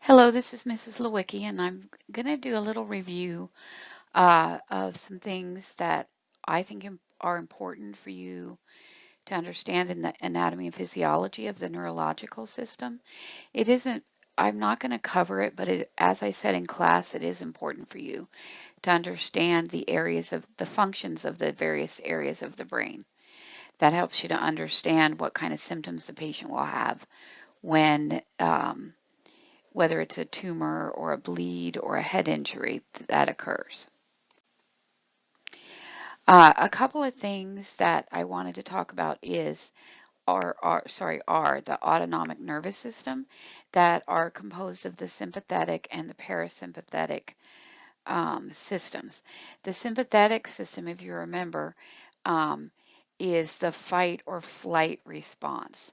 Hello, this is Mrs. Lewicki, and I'm going to do a little review of some things that I think are important for you to understand in the anatomy and physiology of the neurological system. It isn't, I'm not going to cover it, but as I said in class, it is important for you to understand the areas of the functions of the various areas of the brain. That helps you to understand what kind of symptoms the patient will have when whether it's a tumor or a bleed or a head injury that occurs. A couple of things that I wanted to talk about are the autonomic nervous system that are composed of the sympathetic and the parasympathetic systems. The sympathetic system, if you remember, um, is the fight or flight response.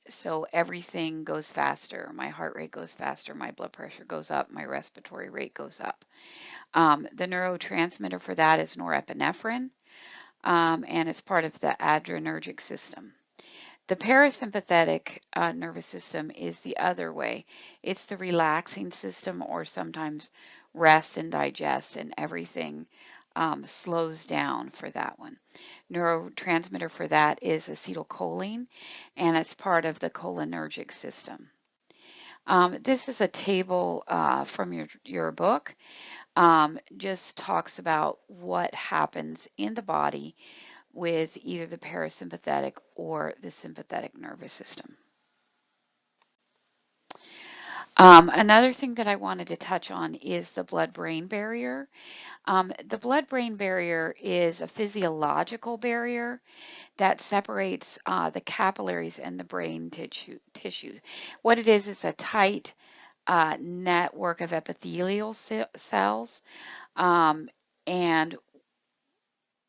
So everything goes faster. My heart rate goes faster. My blood pressure goes up. My respiratory rate goes up. The neurotransmitter for that is norepinephrine, and it's part of the adrenergic system. The parasympathetic nervous system is the other way. It's the relaxing system, or sometimes rest and digest, and everything slows down for that one. Neurotransmitter for that is acetylcholine, and it's part of the cholinergic system. This is a table from your book. Just talks about what happens in the body with either the parasympathetic or the sympathetic nervous system. Another thing that I wanted to touch on is the blood-brain barrier. The blood-brain barrier is a physiological barrier that separates the capillaries and the brain tissue. What it is a tight network of epithelial cells, um, and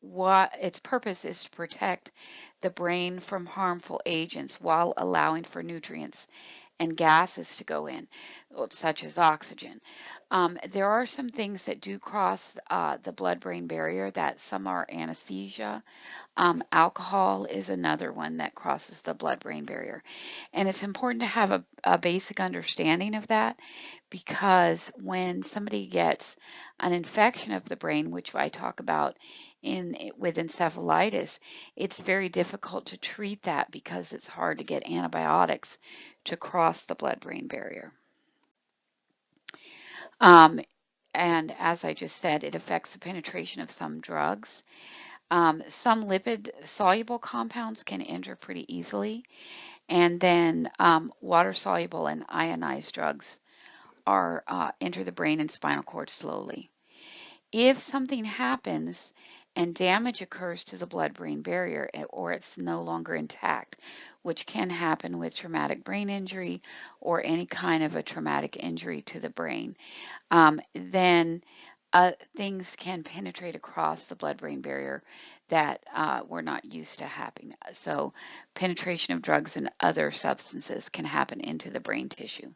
what its purpose is to protect the brain from harmful agents while allowing for nutrients and gases to go in, such as oxygen. There are some things that do cross the blood-brain barrier, that some are anesthesia. Alcohol is another one that crosses the blood-brain barrier. And it's important to have a basic understanding of that, because when somebody gets an infection of the brain, which I talk about with encephalitis, it's very difficult to treat that because it's hard to get antibiotics to cross the blood-brain barrier. Um, and as I just said, it affects the penetration of some drugs. Some lipid soluble compounds can enter pretty easily, and then water soluble and ionized drugs are enter the brain and spinal cord slowly. If something happens and damage occurs to the blood-brain barrier, or it's no longer intact, which can happen with traumatic brain injury or any kind of a traumatic injury to the brain, then things can penetrate across the blood-brain barrier that we're not used to happening. So penetration of drugs and other substances can happen into the brain tissue.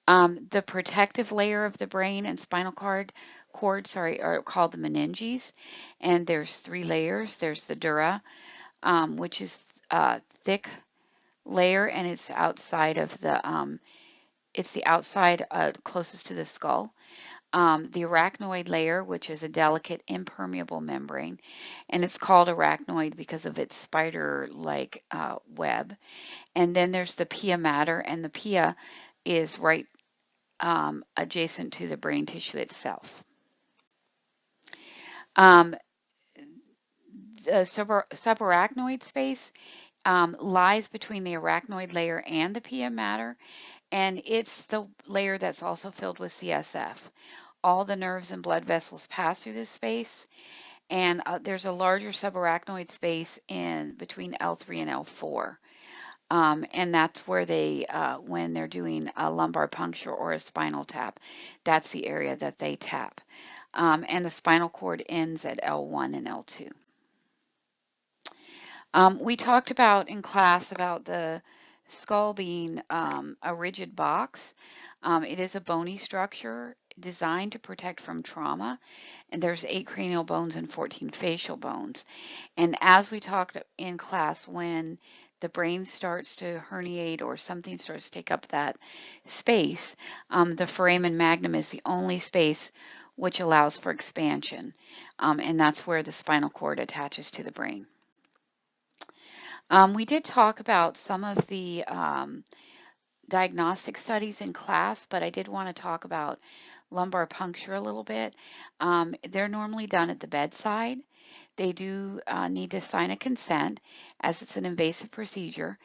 The protective layer of the brain and spinal cord, are called the meninges, and there's three layers. There's the dura, which is a thick layer, and it's the outside closest to the skull. The arachnoid layer, which is a delicate impermeable membrane, and it's called arachnoid because of its spider-like web. And then there's the pia mater, and the pia is right adjacent to the brain tissue itself. Um, the subarachnoid space lies between the arachnoid layer and the pia mater, and it's the layer that's also filled with CSF. All the nerves and blood vessels pass through this space, and there's a larger subarachnoid space in between L3 and L4. And that's where when they're doing a lumbar puncture or a spinal tap, that's the area that they tap. And the spinal cord ends at L1 and L2. We talked about in class about the skull being a rigid box. It is a bony structure designed to protect from trauma, and there's 8 cranial bones and 14 facial bones. And as we talked in class, when the brain starts to herniate or something starts to take up that space, the foramen magnum is the only space which allows for expansion, and that's where the spinal cord attaches to the brain. We did talk about some of the diagnostic studies in class, but I did want to talk about lumbar puncture a little bit. They're normally done at the bedside. They do need to sign a consent as it's an invasive procedure.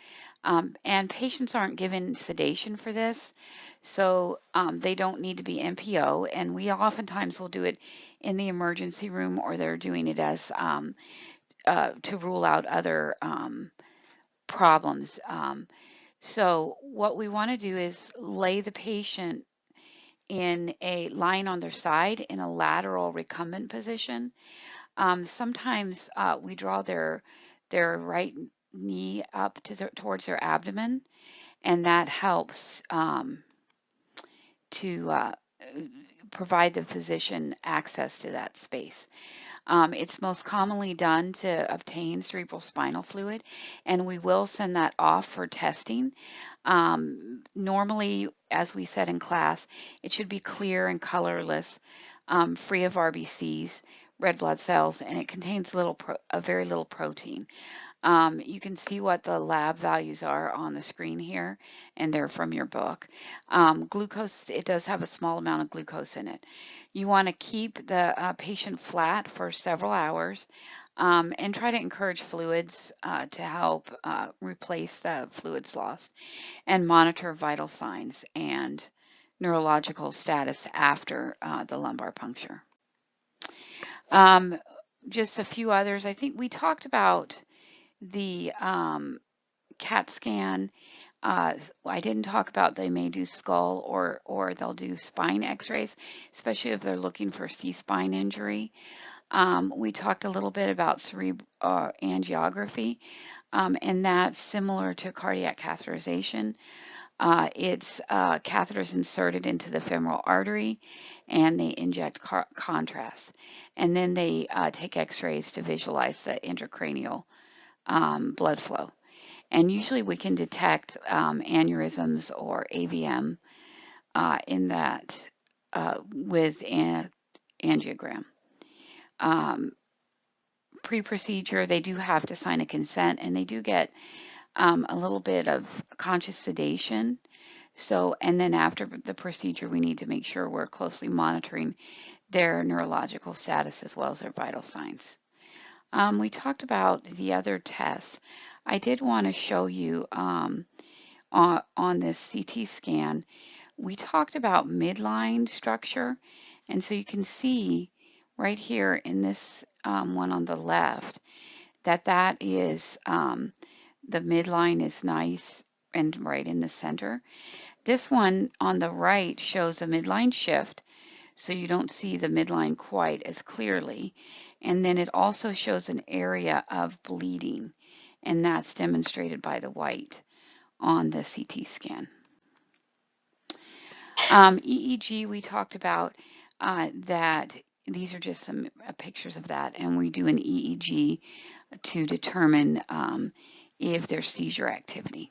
And patients aren't given sedation for this, so they don't need to be NPO. And we oftentimes will do it in the emergency room, or they're doing it as to rule out other problems. So what we want to do is lay the patient in a lying on their side in a lateral recumbent position. Sometimes we draw their right knee up to towards their abdomen, and that helps to provide the physician access to that space. It's most commonly done to obtain cerebral spinal fluid, and we will send that off for testing. Normally, as we said in class, it should be clear and colorless, free of RBCs, red blood cells, and it contains a very little protein. You can see what the lab values are on the screen here, and they're from your book. Glucose, it does have a small amount of glucose in it. You want to keep the patient flat for several hours and try to encourage fluids to help replace the fluids lost, and monitor vital signs and neurological status after the lumbar puncture. Just a few others. I think we talked about the CAT scan. I didn't talk about they may do skull or they'll do spine x-rays, especially if they're looking for C-spine injury. We talked a little bit about cerebral angiography, and that's similar to cardiac catheterization. It's catheters inserted into the femoral artery, and they inject contrast. And then they take x-rays to visualize the intracranial blood flow. And usually we can detect aneurysms or AVM in that with an angiogram. Pre-procedure, they do have to sign a consent, and they do get a little bit of conscious sedation. So, and then after the procedure, we need to make sure we're closely monitoring their neurological status as well as their vital signs. We talked about the other tests. I did want to show you on this CT scan, we talked about midline structure. And so you can see right here in this one on the left that is the midline is nice and right in the center. This one on the right shows a midline shift, so you don't see the midline quite as clearly. And then it also shows an area of bleeding, and that's demonstrated by the white on the CT scan. EEG, we talked about that these are just some pictures of that, and we do an EEG to determine if there's seizure activity.